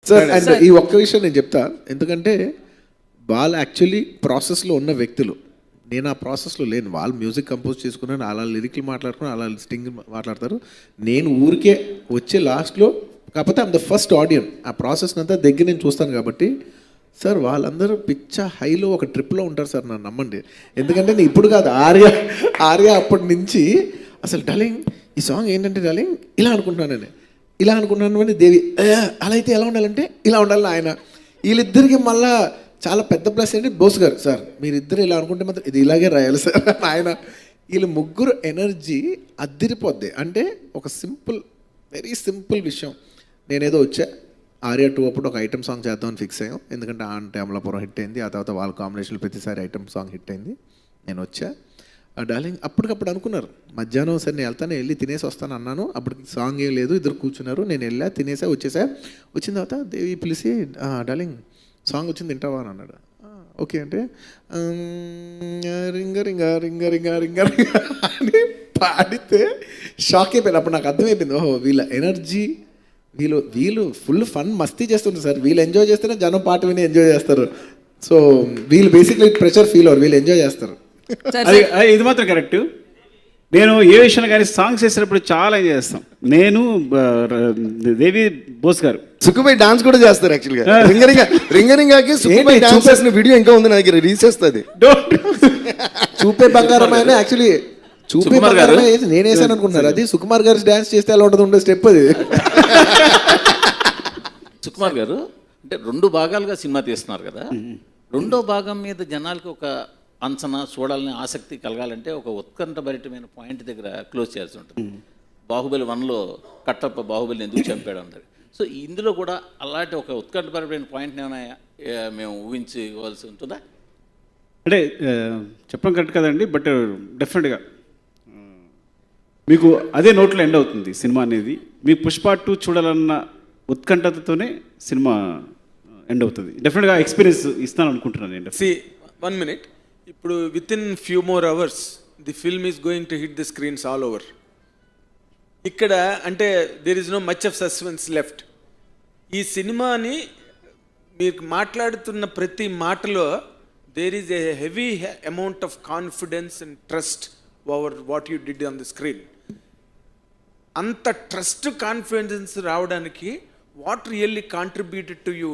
Sir and ఈ ఒక్క విషయం నేను చెప్తా, ఎందుకంటే వాళ్ళు యాక్చువల్లీ ప్రాసెస్లో ఉన్న వ్యక్తులు, నేను ఆ ప్రాసెస్లో లేను. వాళ్ళు మ్యూజిక్ కంపోజ్ చేసుకున్నాను, అలా లిరిక్లు మాట్లాడుకుని అలా స్టింగ్ మాట్లాడతారు, నేను ఊరికే వచ్చే లాస్ట్లో, కాకపోతే ఐమ్ ద ఫస్ట్ ఆడియన్, ఆ ప్రాసెస్ అంతా దగ్గర నేను చూస్తాను కాబట్టి. సార్ వాళ్ళందరూ పిచ్చ హైలో ఒక ట్రిప్లో ఉంటారు సార్, నన్ను నమ్మండి. ఎందుకంటే నేను ఇప్పుడు కాదు, ఆర్య అప్పటి నుంచి అసలు డార్లింగ్ ఈ సాంగ్ ఏంటంటే డార్లింగ్ ఇలా అనుకుంటున్నాను నేను, ఇలా అనుకున్నాను అని దేవి అలా అయితే ఎలా ఉండాలంటే ఇలా ఉండాలని ఆయన. వీళ్ళిద్దరికి మళ్ళా చాలా పెద్ద ప్లస్ ఏంటి బోస్ గారు, సార్ మీరిద్దరు ఇలా అనుకుంటే మాత్రం ఇది ఇలాగే రాయాలి సార్ ఆయన. వీళ్ళు ముగ్గురు ఎనర్జీ అద్దిరిపోద్ది. అంటే ఒక సింపుల్, వెరీ సింపుల్ విషయం. నేనేదో వచ్చా ఆర్యా 2 అప్పుడు ఒక ఐటమ్ సాంగ్ చేద్దామని ఫిక్స్ అయ్యాం, ఎందుకంటే ఆ అంటే అమలాపురం హిట్ అయింది, ఆ తర్వాత వాళ్ళ కాంబినేషన్లో ప్రతిసారి ఐటమ్ సాంగ్ హిట్ అయింది. నేను వచ్చా డార్లింగ్ అప్పటికప్పుడు అనుకున్నారు, మధ్యాహ్నం సరే నేను వెళ్తాను, వెళ్ళి తినేసి వస్తాను అన్నాను. అప్పటికి సాంగ్ ఏం లేదు, ఇద్దరు కూర్చున్నారు, నేను వెళ్ళా తినేసా వచ్చేసా. వచ్చిన తర్వాత దేవి పిలిచి డార్లింగ్ సాంగ్ వచ్చింది తింటావా అని అన్నాడు. ఓకే అంటే రింగ రింగ రింగ రింగ రింగ రింగ అని పాడితే షాక్ అయిపోయింది. అప్పుడు నాకు అర్థమైపోయింది, ఓహో వీళ్ళ ఎనర్జీ, వీళ్ళు ఫుల్ ఫన్ మస్తీ చేస్తుంటారు సార్. వీళ్ళు ఎంజాయ్ చేస్తేనే జనం పాట విని ఎంజాయ్ చేస్తారు. సో వీళ్ళు బేసిక్లీ ప్రెషర్ ఫీల్ అవ్వరు, వీళ్ళు ఎంజాయ్ చేస్తారు. ఇది మాత్రం కరెక్ట్. నేను ఏ విషయంలో కానీ సాంగ్స్ చేసేటప్పుడు చాలా ఎంజాయ్ చేస్తాం. నేను దేవి బోస్ గారు సుఖమై డాన్స్ కూడా చేస్తారు యాక్చువల్గా. రింగరింగాకి సుఖమై డాన్స్ చేసిన వీడియో ఇంకా ఉంది నా దగ్గర, రీల్స్ చేస్తుంది. చూపే బంగారం ఆయన యాక్చువల్లీ చూపే బంగారం నేను వేసాను అనుకుంటున్నారు, అది సుకుమార్ గారు డాన్స్ చేస్తే ఎలా ఉంటుంది ఉండే స్టెప్ అది. సుకుమార్ గారు అంటే 2 భాగాలుగా సినిమా తీస్తున్నారు కదా, రెండో భాగం మీద జనాలకు ఒక అంచనా, చూడాలని ఆసక్తి కలగాలంటే ఒక ఉత్కంఠభరితమైన పాయింట్ దగ్గర క్లోజ్ చేయాల్సి ఉంటుంది. బాహుబలి 1లో కట్టప్ప బాహుబలిని ఎందుకు చంపాడు అన్నారు. సో ఇందులో కూడా అలాంటి ఒక ఉత్కంఠభరితమైన పాయింట్ ఏమైనా మేము ఊహించుకోవాల్సి ఉంటుందా? అంటే చెప్పడం కరెక్ట్ కదండి, బట్ డెఫినెట్గా మీకు అదే నోట్లో ఎండ్ అవుతుంది సినిమా అనేది. మీకు పుష్ప 2 చూడాలన్న ఉత్కంఠతతోనే సినిమా ఎండ్ అవుతుంది. డెఫినెట్గా ఎక్స్పీరియన్స్ ఇస్తాను అనుకుంటున్నాను నేను. See, 1 minute. ఇప్పుడు with in few more hours the film is going to hit the screens all over. ఇక్కడ అంటే there is no much of suspense left. ఈ సినిమాని మీరు మాట్లాడుతున్న ప్రతి మాటలో there is a heavy amount of confidence and trust over what you did on the screen. అంత trust, confidence రావడానికి what really contributed to you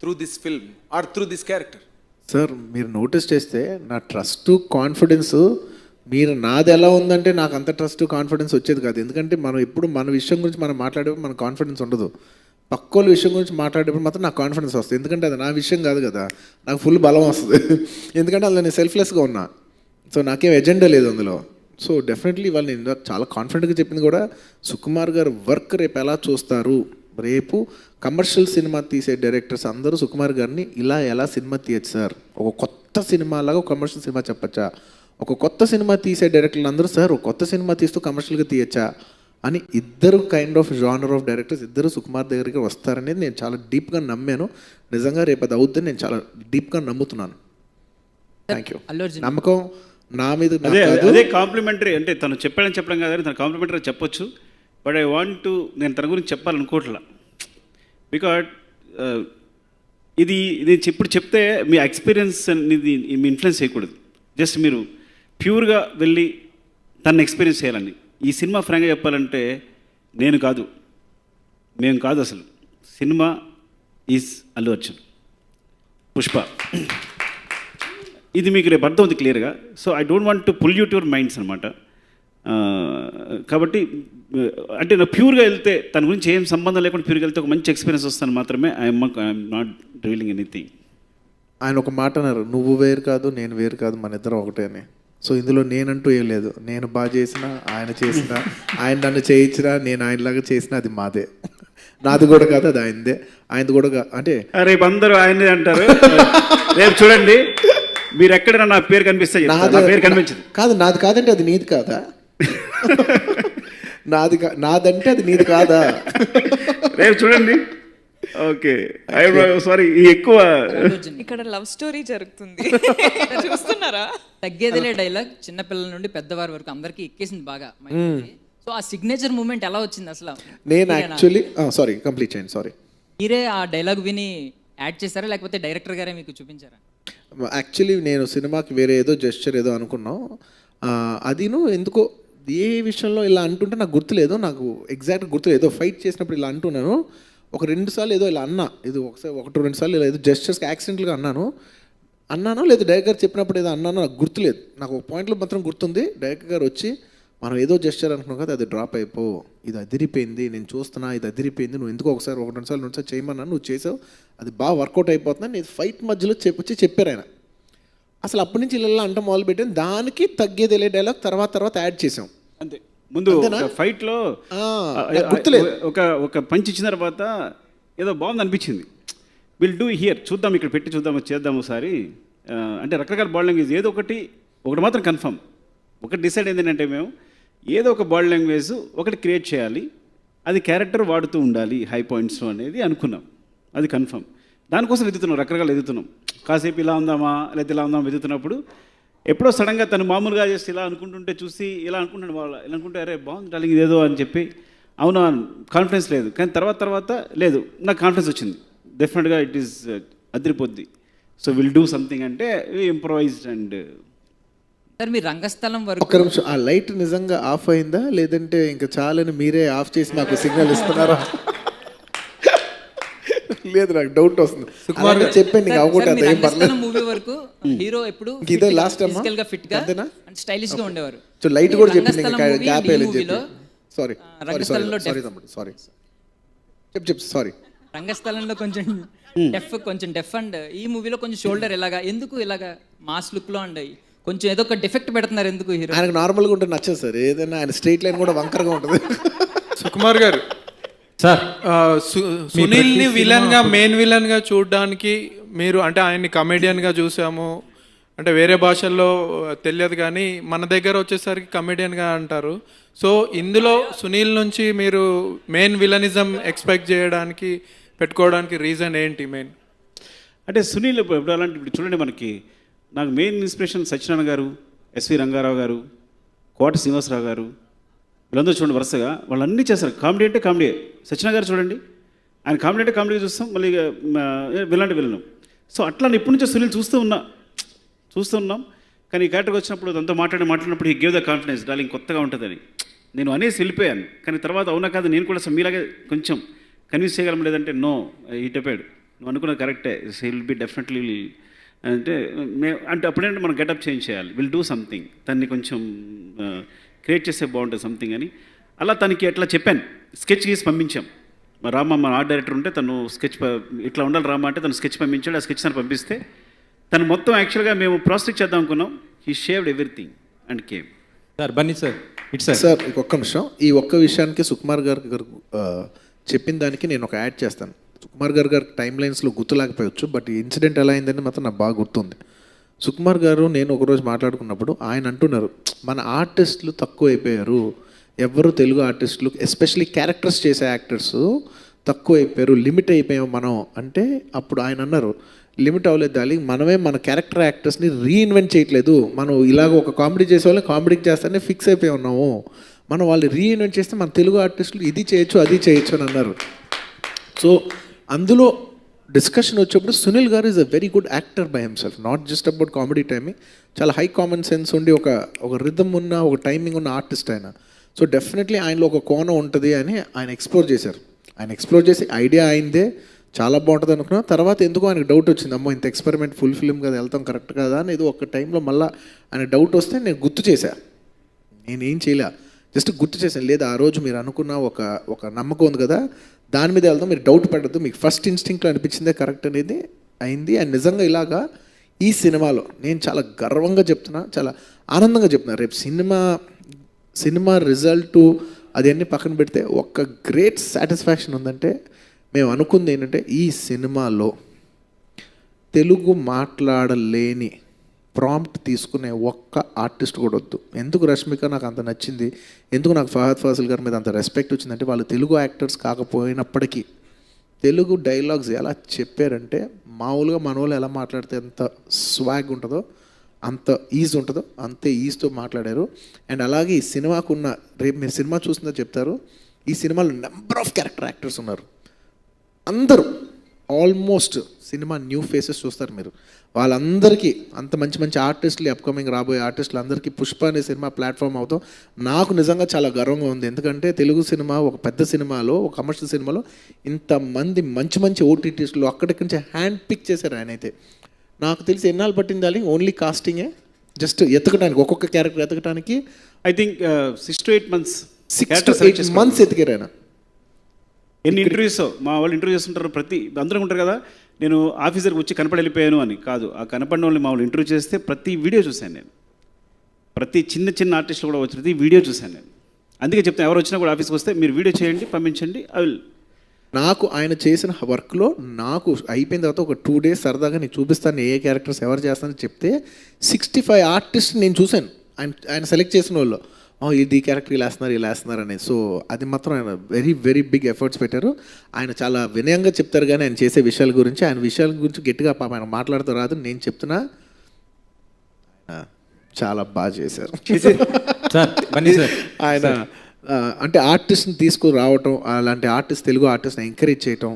through this film or through this character? Sir మీరు notice చేస్తే నా trust confidence, మీరు నాది ఎలా ఉందంటే నాకు అంత ట్రస్ట్ కాన్ఫిడెన్స్ వచ్చేది కాదు. ఎందుకంటే మనం ఎప్పుడు మన విషయం గురించి మనం మాట్లాడేప్పుడు మనకు కాన్ఫిడెన్స్ ఉండదు, పక్కోళ్ళ విషయం గురించి మాట్లాడేప్పుడు మాత్రం నాకు కాన్ఫిడెన్స్ వస్తుంది. ఎందుకంటే అది నా విషయం కాదు కదా, నాకు ఫుల్ బలం వస్తుంది. ఎందుకంటే అందులో నేను సెల్ఫ్లెస్గా ఉన్నా, సో నాకేం ఎజెండా లేదు అందులో. సో డెఫినెట్లీ వాళ్ళు నేను చాలా కాన్ఫిడెంట్గా చెప్పింది కూడా, సుకుమార్ గారు వర్క్ రేపు ఎలా చూస్తారు, రేపు కమర్షియల్ సినిమా తీసే డైరెక్టర్స్ అందరూ సుకుమార్ గారిని ఇలా ఎలా సినిమా తీయచ్చు సార్, ఒక కొత్త సినిమా లాగా ఒక కమర్షియల్ సినిమా చెప్పచ్చా, ఒక కొత్త సినిమా తీసే డైరెక్టర్లు అందరూ సార్ ఒక కొత్త సినిమా తీస్తూ కమర్షియల్గా తీయచ్చా అని ఇద్దరు kind of genre of directors ఇద్దరు సుకుమార్ దగ్గరికి వస్తారనేది నేను చాలా డీప్గా నమ్మాను. నిజంగా రేపు అది అవుద్దని నేను చాలా డీప్గా నమ్ముతున్నాను. Thank you. నమ్మకం నా మీద. అదే కాంప్లిమెంటరీ, అంటే తను చెప్పడం కాదని తను కాంప్లిమెంటరీ చెప్పొచ్చు, బట్ ఐ వాంట్ టు, నేను తన గురించి చెప్పాలనుకోవట్లా. బికాజ్ ఇది ఇప్పుడు చెప్తే మీ ఎక్స్పీరియన్స్ అనేది మీ ఇన్ఫ్లుయెన్స్ చేయకూడదు. జస్ట్ మీరు ప్యూర్గా వెళ్ళి తను ఎక్స్పీరియన్స్ చేయాలని. ఈ సినిమా ఫ్రాంక్గా చెప్పాలంటే మేము కాదు అసలు, సినిమా ఈజ్ అల్లు అర్జున్, పుష్ప. ఇది మీకు రేపు అర్థం ఉంది క్లియర్గా. So I don't want to pull you to your minds అనమాట. కాబట్టి అంటే నా ప్యూర్గా వెళ్తే తన గురించి ఏం సంబంధం లేకుండా ప్యూర్గా వెళ్తే ఒక మంచి ఎక్స్పీరియన్స్ వస్తాను మాత్రమే. I'm not revealing anything. ఆయన ఒక మాట అన్నారు, నువ్వు వేరు కాదు నేను వేరు కాదు, మన ఇద్దరం ఒకటే అని. సో ఇందులో నేనంటూ ఏం లేదు, నేను బాగా చేసినా ఆయన చేసినా, ఆయన నన్ను చేయించినా నేను ఆయనలాగా చేసినా అది మాదే, నాది కూడా కాదు అది ఆయనదే, ఆయనది కూడా అంటే రేపు అందరూ ఆయనదే అంటారు. రేపు చూడండి మీరు ఎక్కడైనా నా పేరు కనిపిస్తే నా పేరు కనిపించదు. కాదు నాది కాదంటే అది నీది కాదా, నాదంటే అది నీది కాదా, రేపు చూడండి. ఓకే సారీ, ఎక్కువ ఇక్కడ లవ్ స్టోరీ జరుగుతుంది చూస్తున్నారా? తగ్గేదిలే డైలాగ్ చిన్నపిల్లల నుండి పెద్దవారి వరకు అందరికి ఎక్కేసింది బాగా. సో ఆ సిగ్నేచర్ మూమెంట్ ఎలా వచ్చింది అసలు? నేను యాక్చువల్లీ సారీ కంప్లీట్ చేయండి. సారీ మీరే ఆ డైలాగ్ విని యాడ్ చేశారా లేకపోతే డైరెక్టర్ గారే మీకు చూపించారా? యాక్చువల్లీ నేను సినిమాకి వేరే ఏదో జెస్చర్ ఏదో అనుకున్నాం. అదిను ఎందుకో ఏ విషయంలో ఇలా అంటుంటే నాకు గుర్తులేదు, నాకు ఎగ్జాక్ట్ గుర్తులేదు. ఏదో ఫైట్ చేసినప్పుడు ఇలా అంటున్నాను, ఒక 2 సార్లు ఏదో ఇలా అన్నా, ఇది ఒకసారి 1-2 సార్లు ఇలా ఏదో జెస్చర్స్కి యాక్సిడెంట్గా అన్నానో లేదు డైరెక్టర్ గారు చెప్పినప్పుడు ఏదో అన్నానో నాకు గుర్తులేదు. నాకు ఒక పాయింట్లో మాత్రం గుర్తుంది, డైరెక్టర్ గారు వచ్చి మనం ఏదో జెస్చర్ అనుకున్నాం కదా అది డ్రాప్ అయిపో, ఇది అదిరిపోయింది, నేను చూస్తున్నా ఇది అదిరిపోయింది, నువ్వు ఎందుకు ఒకసారి 1-2 సార్లు చేయమన్నాను, నువ్వు చేసావు, అది బాగా వర్కౌట్ అయిపోతుంది, నేను ఫైట్ మధ్యలో వచ్చి చెప్పారు ఆయన. అసలు అప్పటి నుంచి ఇలా అంట మొదలుపెట్టాను, దానికి తగ్గేది డైలాగ్ తర్వాత యాడ్ చేసాం అంతే. ముందు ఫైట్లో గుర్తులేదు, ఒక పంచ్ ఇచ్చిన తర్వాత ఏదో బాగుంది అనిపించింది, విల్ డూ హియర్, చూద్దాం ఇక్కడ పెట్టి చూద్దాం చేద్దాం ఒకసారి అంటే రకరకాల బాడీ లాంగ్వేజ్ ఏదో ఒకటి మాత్రం కన్ఫర్మ్, ఒకటి డిసైడ్ ఏంటంటే మేము ఏదో ఒక బాడీ లాంగ్వేజ్ ఒకటి క్రియేట్ చేయాలి, అది క్యారెక్టర్ వాడుతూ ఉండాలి హై పాయింట్స్ అనేది అనుకున్నాం, అది కన్ఫర్మ్. దానికోసం వెతుకుతున్నాం, రకరకాలు వెతుకుతున్నాం, కాసేపు ఇలా ఉందామా లేకపోతే ఇలా ఉందామా వెతుకుతున్నప్పుడు ఎప్పుడో సడన్గా తను మామూలుగా చేస్తే ఇలా అనుకుంటుంటే చూసి ఇలా అనుకుంటాను, వాళ్ళు ఇలా అనుకుంటే అరే బాగుంది డార్లింగ్ ఇదేదో అని చెప్పి అవునా కాన్ఫిడెన్స్ లేదు, కానీ తర్వాత లేదు నాకు కాన్ఫిడెన్స్ వచ్చింది, డెఫినెట్గా ఇట్ ఈస్ అదిరిపోద్ది, సో విల్ డూ సంథింగ్ అంటే ఇంప్రొవైజ్డ్. అండ్ సార్ మీ రంగస్థలం ఒక్క వరకు నిమిషం, ఆ లైట్ నిజంగా ఆఫ్ అయిందా లేదంటే ఇంకా చాలని మీరే ఆఫ్ చేసి నాకు సిగ్నల్ ఇస్తున్నారా? లేదు నాకు డౌట్ వస్తుంది. అలాగే చెప్పండి నీకు అవ్వకూడదు, సార్, మీ ఏం పర్లేదు. రంగస్థలం మూవీ వరకు హీరో ఎప్పుడు ఇదే లాస్ట్ అమ్మా? ఫిజికల్ గా ఫిట్ గా అంతేనా? అండ్ స్టైలిష్ గా ఉండేవారు. సో లైట్ కూడా చెప్పింది రంగస్థలం ఇంకా movie గ్యాప్ and ఈ వేయలేదు movie చెప్పి. లో, సారీ రంగస్థలంలో తమ్ముడు సారీ చెప్పు సారీ. రంగస్థలంలో కొంచెం డెఫ్ అండ్ ఈ మూవీలో కొంచెం షోల్డర్ ఎందుకు ఇలాగా మాస్ లుక్ లో అండ్ కొంచెం ఏదో ఒక డిఫెక్ట్ పెడుతున్నారు ఎందుకు హీరో? ఆయనకు నార్మల్గా ఉంటే నచ్చదు సార్, ఏదైనా ఆయన స్ట్రైట్ లైన్ కూడా వంకరగా ఉంటుంది. సుకుమార్ గారు సార్ సునీల్ని విలన్గా మెయిన్ విలన్గా చూడడానికి మీరు అంటే ఆయన్ని కమెడియన్గా చూసాము, అంటే వేరే భాషల్లో తెలియదు కానీ మన దగ్గర వచ్చేసరికి కమెడియన్గా అంటారు. సో ఇందులో సునీల్ నుంచి మీరు మెయిన్ విలనిజం ఎక్స్పెక్ట్ చేయడానికి పెట్టుకోవడానికి రీజన్ ఏంటి మెయిన్? అంటే సునీల్ ఇప్పుడు అలాంటి ఇప్పుడు చూడండి, మనకి నాకు మెయిన్ ఇన్స్పిరేషన్ సత్యనారాయణ గారు, ఎస్వి రంగారావు గారు, కోట శ్రీనివాసరావు గారు, వీళ్ళందరూ చూడండి వరుసగా వాళ్ళు అన్నీ చేస్తారు. కామెడీ అంటే కామెడీ. సత్యనారాయణ గారు చూడండి, ఆయన కామెడీ అంటే కామెడీ చూస్తాం, మళ్ళీ విలను. సో అట్లా ఇప్పటి నుంచో సునీల్ చూస్తూ ఉన్నాం. కానీ ఈ క్యారెక్టర్కి వచ్చినప్పుడు దాంతో మాట్లాడినప్పుడు ఈ గేవ్ ద కాన్ఫిడెన్స్ డార్లింగ్ కొత్తగా ఉంటుందని నేను అనేసి వెళ్ళిపోయాను. కానీ తర్వాత అవునా కాదు నేను కూడా మీలాగే కొంచెం కన్విన్స్ చేయగలం, లేదంటే నో ఈ చెప్పాడు నువ్వు అనుకున్నది కరెక్టే, విల్ బి డెఫినెట్లీ అంటే అంటే అప్పుడేంటే మనం గెటప్ చేంజ్ చేయాలి, విల్ డూ సంథింగ్, తన్ని కొంచెం క్రియేట్ చేస్తే బాగుంటుంది సంథింగ్ అని అలా తనకి అట్లా చెప్పాను. స్కెచ్ గీసి పంపించాం. రామ మన ఆర్ట్ డైరెక్టర్ ఉంటే తను స్కెచ్ ఇట్లా ఉండాలి రామ అంటే తను స్కెచ్ పంపించాడు. ఆ స్కెచ్ తను పంపిస్తే తను మొత్తం యాక్చువల్గా మేము ప్రాసెస్ చేద్దాం అనుకున్నాం. He shaved everything and came. Sir Bunny sir it's sir ఒక్క నిమిషం, ఈ ఒక్క విషయానికి సుకుమార్ గారు చెప్పిన దానికి నేను ఒక యాడ్ చేస్తాను. సుకుమార్ గారు టైం లైన్స్లో గుర్తులేకపోవచ్చు, బట్ ఈ ఇన్సిడెంట్ ఎలా అయిందని మాత్రం నాకు బాగా గుర్తుంది. సుకుమార్ గారు నేను ఒకరోజు మాట్లాడుకున్నప్పుడు ఆయన అంటున్నారు, మన ఆర్టిస్టులు తక్కువ అయిపోయారు, ఎవరు తెలుగు ఆర్టిస్టులు ఎస్పెషలీ క్యారెక్టర్స్ చేసే యాక్టర్స్ తక్కువ అయిపోయారు, లిమిట్ అయిపోయాం మనం అంటే. అప్పుడు ఆయన అన్నారు, లిమిట్ అవ్వలేదు దాలి, మనమే మన క్యారెక్టర్ యాక్టర్స్ని రీఇన్వెంట్ చేయట్లేదు, మనం ఇలాగ ఒక కామెడీ చేసే వాళ్ళని కామెడీకి చేస్తానే ఫిక్స్ అయిపోయి ఉన్నాము, మనం వాళ్ళు రీఇన్వెంట్ చేస్తే మన తెలుగు ఆర్టిస్టులు ఇది చేయొచ్చు అది చేయొచ్చు అని అన్నారు. సో అందులో డిస్కషన్ వచ్చేప్పుడు సునీల్ గారు is a very good actor by himself, not just about comedy timing, చాలా హై కామన్ సెన్స్ ఉండి ఒక రిథమ్ ఉన్న ఒక టైమింగ్ ఉన్న ఆర్టిస్ట్ ఆయన. సో డెఫినెట్లీ ఆయనలో ఒక కోణం ఉంటుంది అని ఆయన ఎక్స్ప్లోర్ చేశారు. ఆయన ఎక్స్ప్లోర్ చేసి ఐడియా అయిందే చాలా బాగుంటుంది అనుకున్నా. తర్వాత ఎందుకో ఆయనకు డౌట్ వచ్చింది, అమ్మో ఇంత ఎక్స్పెరిమెంట్ ఫుల్ ఫిల్మ్ కదా వెళ్తాం కరెక్ట్ కదా అని. ఏదో ఒక టైంలో మళ్ళీ ఆయన డౌట్ వస్తే నేను గుర్తు చేశాను, నేనేం చేయలే, జస్ట్ గుర్తు చేశాను. లేదా ఆ రోజు మీరు అనుకున్న ఒక నమ్మకం ఉంది కదా దాని మీద వెళ్దాం, మీరు డౌట్ పడద్దు, మీకు ఫస్ట్ ఇన్స్టింక్ట్లో అనిపించిందే కరెక్ట్ అనేది అయింది. అండ్ నిజంగా ఇలాగా ఈ సినిమాలో నేను చాలా గర్వంగా చెప్తున్నా, చాలా ఆనందంగా చెప్తున్నా. రేపు సినిమా రిజల్టు అదన్నీ పక్కన పెడితే ఒక్క గ్రేట్ సాటిస్ఫాక్షన్ ఉందంటే, మేము అనుకుంది ఏంటంటే ఈ సినిమాలో తెలుగు మాట్లాడలేని ప్రాంప్ట్ తీసుకునే ఒక్క ఆర్టిస్ట్ కూడా వద్దు. ఎందుకు రష్మిక నాకు అంత నచ్చింది, ఎందుకు నాకు ఫహద్ ఫాసిల్ గారి మీద అంత రెస్పెక్ట్ వచ్చిందంటే, వాళ్ళు తెలుగు యాక్టర్స్ కాకపోయినప్పటికీ తెలుగు డైలాగ్స్ ఎలా చెప్పారంటే, మామూలుగా మన వాళ్ళు ఎలా మాట్లాడితే ఎంత స్వాగ్ ఉంటుందో అంత ఈజ్ ఉంటుందో అంతే ఈజ్తో మాట్లాడారు. అండ్ అలాగే ఈ సినిమాకున్న, రేపు మీరు సినిమా చూసిందో చెప్తారు, ఈ సినిమాలో నెంబర్ ఆఫ్ క్యారెక్టర్ యాక్టర్స్ ఉన్నారు. అందరూ ఆల్మోస్ట్ సినిమా న్యూ ఫేసెస్ చూస్తారు మీరు. వాళ్ళందరికీ అంత మంచి మంచి ఆర్టిస్టులు, అప్కమింగ్ రాబోయే ఆర్టిస్టులు అందరికీ పుష్ప అనే సినిమా ప్లాట్ఫామ్ అవుతాం. నాకు నిజంగా చాలా గర్వంగా ఉంది. ఎందుకంటే తెలుగు సినిమా ఒక పెద్ద సినిమాలో, ఒక కమర్షియల్ సినిమాలో ఇంతమంది మంచి మంచి ఓటీటీస్లో అక్కడికి నుంచి హ్యాండ్ పిక్ చేశారు ఆయన. అయితే నాకు తెలిసి ఎన్నాళ్ళు పట్టింది దాని ఓన్లీ కాస్టింగే, జస్ట్ ఎతకడానికి, ఒక్కొక్క క్యారెక్టర్ ఎతకడానికి I think 6 to 8 months 6 to 8 months ఎతికారు ఆయన. ఎన్ని ఇంటర్వ్యూస్ మా వాళ్ళు ఇంటర్వ్యూ చేస్తుంటారు, ప్రతి అందరూ ఉంటారు కదా, నేను ఆఫీసర్కి వచ్చి కనపడి వెళ్ళిపోయాను అని కాదు. ఆ కనపడిన వాళ్ళని మా వాళ్ళు ఇంటర్వ్యూ చేస్తే ప్రతి వీడియో చూశాను నేను. ప్రతి చిన్న చిన్న ఆర్టిస్టులు కూడా వచ్చినది వీడియో చూశాను నేను. అందుకే చెప్తాను, ఎవరు వచ్చినా కూడా ఆఫీస్కి వస్తే మీరు వీడియో చేయండి, పంపించండి. నాకు ఆయన చేసిన వర్క్లో నాకు అయిపోయిన తర్వాత ఒక 2 days సరదాగా నేను చూపిస్తాను ఏ క్యారెక్టర్స్ ఎవరు చేస్తానని చెప్తే 65 ఆర్టిస్ట్ నేను చూశాను. ఆయన సెలెక్ట్ చేసిన వాళ్ళు ఇది క్యారెక్టర్ ఇలా వేస్తున్నారు అని. సో అది మాత్రం ఆయన వెరీ వెరీ బిగ్ ఎఫర్ట్స్ పెట్టారు. ఆయన చాలా వినయంగా చెప్తారు కానీ ఆయన చేసే విషయాల గురించి, ఆయన విషయాల గురించి గట్టిగా ఆయన మాట్లాడుతూ రాదు. నేను చెప్తున్నా చాలా బాగా చేశారు సార్. బన్నీ సార్, ఆయన అంటే ఆర్టిస్ట్ని తీసుకురావటం, అలాంటి ఆర్టిస్ట్, తెలుగు ఆర్టిస్ట్ని ఎంకరేజ్ చేయటం,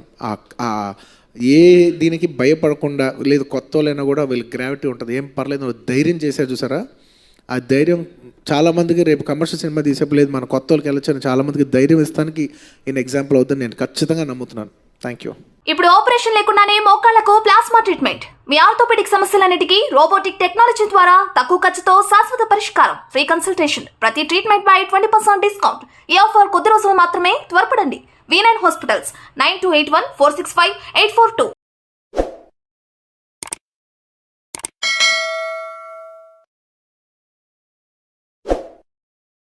ఏ దీనికి భయపడకుండా, లేదు కొత్త వాళ్ళైనా కూడా వీళ్ళకి గ్రావిటీ ఉంటుంది, ఏం పర్లేదు ధైర్యం చేశారు చూసారా. ఆ ధైర్యం చాలామందికి రేపు కమర్షియల్ సినిమా తీసేపలేదు మన కొత్త వాళ్ళకి వెళ్ళొచ్చని చాలామందికి ధైర్యం ఇస్తానికి ఈయన ఎగ్జాంపుల్ అవుతుంది నేను ఖచ్చితంగా నమ్ముతున్నాను. Thank you. ఇప్పుడు ఆపరేషన్ లేకుండానే మోకాళ్లకు ప్లాస్మా ట్రీట్మెంట్. మీ ఆర్థోపెడిక్ సమస్యలన్నిటికీ రోబోటిక్ టెక్నాలజీ ద్వారా తక్కువ ఖర్చుతో శాశ్వత పరిష్కారం. Free consultation. ప్రతి ట్రీట్మెంట్ పై 20% డిస్కౌంట్. ఈ ఆఫర్ కొద్ది రోజులు మాత్రమే. త్వరపడండి. V9 hospitals 9281465842.